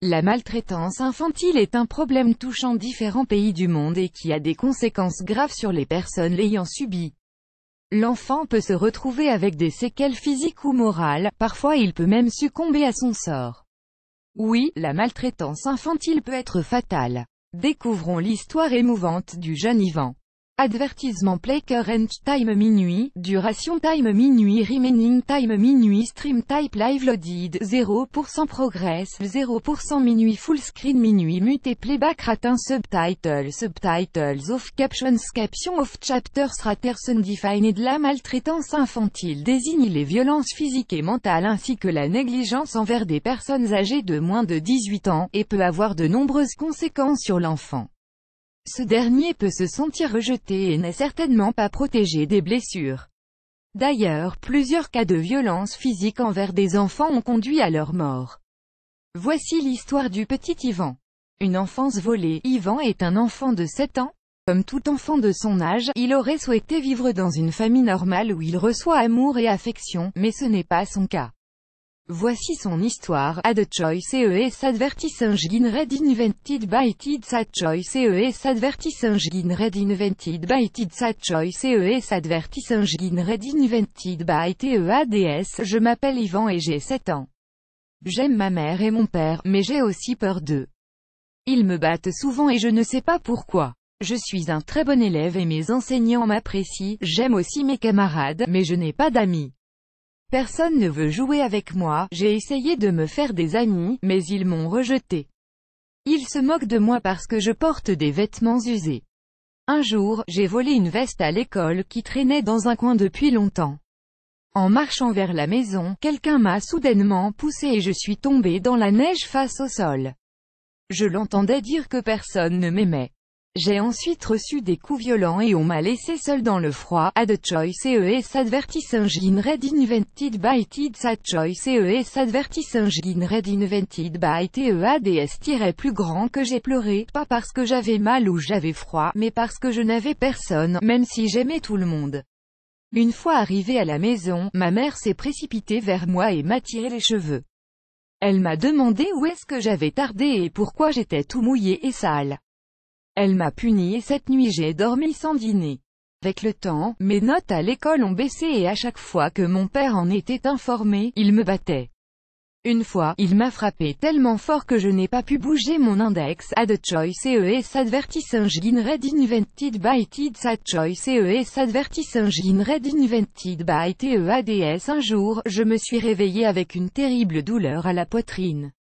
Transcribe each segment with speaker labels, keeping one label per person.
Speaker 1: La maltraitance infantile est un problème touchant différents pays du monde et qui a des conséquences graves sur les personnes l'ayant subi. L'enfant peut se retrouver avec des séquelles physiques ou morales, parfois il peut même succomber à son sort. Oui, la maltraitance infantile peut être fatale. Découvrons l'histoire émouvante du jeune Ivan. Avertissement play current time minuit, duration time minuit remaining time minuit stream type live loaded 0% progress 0% minuit full screen minuit mute et playback ratin subtitles off captions of chapters raters undefined. La maltraitance infantile désigne les violences physiques et mentales ainsi que la négligence envers des personnes âgées de moins de 18 ans, et peut avoir de nombreuses conséquences sur l'enfant. Ce dernier peut se sentir rejeté et n'est certainement pas protégé des blessures. D'ailleurs, plusieurs cas de violence physique envers des enfants ont conduit à leur mort. Voici l'histoire du petit Ivan. Une enfance volée. Ivan est un enfant de 7 ans. Comme tout enfant de son âge, il aurait souhaité vivre dans une famille normale où il reçoit amour et affection, mais ce n'est pas son cas. Voici son histoire. Ad choice ES advertising read invented by Tids. Ad choice ES advertising read invented by Tids. Ad choice ES advertising read invented by TEADS. Je m'appelle Ivan et j'ai 7 ans. J'aime ma mère et mon père, mais j'ai aussi peur d'eux. Ils me battent souvent et je ne sais pas pourquoi. Je suis un très bon élève et mes enseignants m'apprécient. J'aime aussi mes camarades, mais je n'ai pas d'amis. Personne ne veut jouer avec moi. J'ai essayé de me faire des amis, mais ils m'ont rejeté. Ils se moquent de moi parce que je porte des vêtements usés. Un jour, j'ai volé une veste à l'école qui traînait dans un coin depuis longtemps. En marchant vers la maison, quelqu'un m'a soudainement poussé et je suis tombé dans la neige face au sol. Je l'entendais dire que personne ne m'aimait. J'ai ensuite reçu des coups violents et on m'a laissé seul dans le froid. Ad choice ES advertising read invented by Tids. Ad choice ES advertising read invented by TEADS. Plus grand que j'ai pleuré, pas parce que j'avais mal ou j'avais froid, mais parce que je n'avais personne, même si j'aimais tout le monde. Une fois arrivée à la maison, ma mère s'est précipitée vers moi et m'a tiré les cheveux. Elle m'a demandé où est-ce que j'avais tardé et pourquoi j'étais tout mouillé et sale. Elle m'a puni et cette nuit j'ai dormi sans dîner. Avec le temps, mes notes à l'école ont baissé et à chaque fois que mon père en était informé, il me battait. Une fois, il m'a frappé tellement fort que je n'ai pas pu bouger mon index. Ad choice ES advertising read invented by Tids. Ad choice ES advertising read invented by TEADS. Un jour, je me suis réveillé avec une terrible douleur à la poitrine.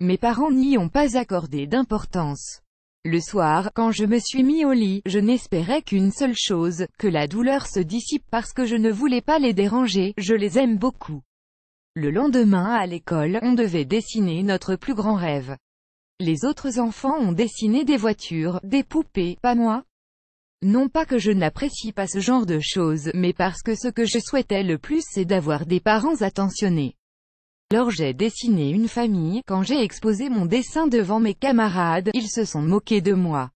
Speaker 1: Mes parents n'y ont pas accordé d'importance. Le soir, quand je me suis mis au lit, je n'espérais qu'une seule chose, que la douleur se dissipe parce que je ne voulais pas les déranger, je les aime beaucoup. Le lendemain à l'école, on devait dessiner notre plus grand rêve. Les autres enfants ont dessiné des voitures, des poupées, pas moi. Non pas que je n'apprécie pas ce genre de choses, mais parce que ce que je souhaitais le plus c'est d'avoir des parents attentionnés. Alors j'ai dessiné une famille. Quand j'ai exposé mon dessin devant mes camarades, ils se sont moqués de moi.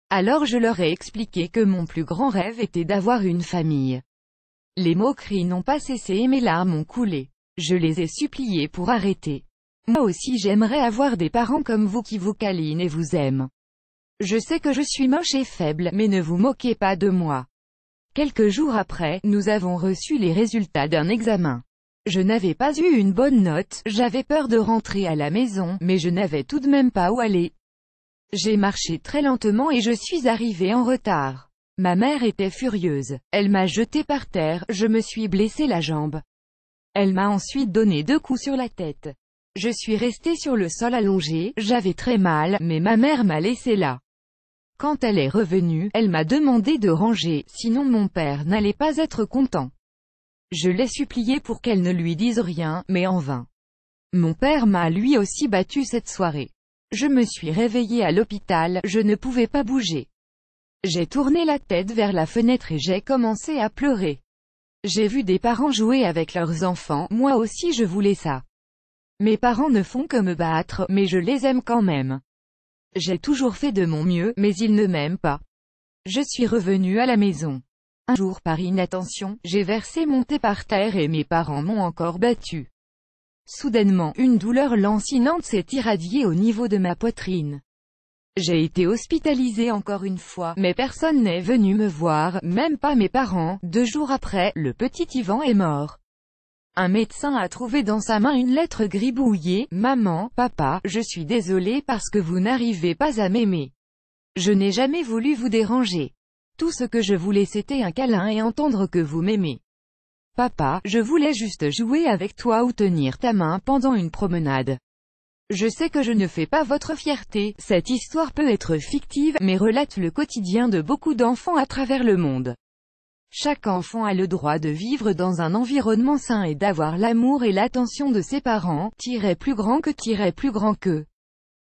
Speaker 1: Alors je leur ai expliqué que mon plus grand rêve était d'avoir une famille. Les moqueries n'ont pas cessé et mes larmes ont coulé. Je les ai suppliés pour arrêter. Moi aussi j'aimerais avoir des parents comme vous qui vous câlinent et vous aiment. Je sais que je suis moche et faible, mais ne vous moquez pas de moi. Quelques jours après, nous avons reçu les résultats d'un examen. Je n'avais pas eu une bonne note, j'avais peur de rentrer à la maison, mais je n'avais tout de même pas où aller. J'ai marché très lentement et je suis arrivé en retard. Ma mère était furieuse. Elle m'a jeté par terre, je me suis blessé la jambe. Elle m'a ensuite donné 2 coups sur la tête. Je suis resté sur le sol allongé, j'avais très mal, mais ma mère m'a laissé là. Quand elle est revenue, elle m'a demandé de ranger, sinon mon père n'allait pas être content. Je l'ai supplié pour qu'elle ne lui dise rien, mais en vain. Mon père m'a lui aussi battu cette soirée. Je me suis réveillé à l'hôpital, je ne pouvais pas bouger. J'ai tourné la tête vers la fenêtre et j'ai commencé à pleurer. J'ai vu des parents jouer avec leurs enfants, moi aussi je voulais ça. Mes parents ne font que me battre, mais je les aime quand même. J'ai toujours fait de mon mieux, mais ils ne m'aiment pas. Je suis revenu à la maison. Un jour par inattention, j'ai versé mon thé par terre et mes parents m'ont encore battu. Soudainement, une douleur lancinante s'est irradiée au niveau de ma poitrine. J'ai été hospitalisée encore une fois, mais personne n'est venu me voir, même pas mes parents. 2 jours après, le petit Ivan est mort. Un médecin a trouvé dans sa main une lettre gribouillée. « Maman, papa, je suis désolé parce que vous n'arrivez pas à m'aimer. Je n'ai jamais voulu vous déranger. Tout ce que je voulais c'était un câlin et entendre que vous m'aimez. Papa, je voulais juste jouer avec toi ou tenir ta main pendant une promenade. Je sais que je ne fais pas votre fierté, cette histoire peut être fictive, mais relate le quotidien de beaucoup d'enfants à travers le monde. Chaque enfant a le droit de vivre dans un environnement sain et d'avoir l'amour et l'attention de ses parents, plus grand que, plus grand que.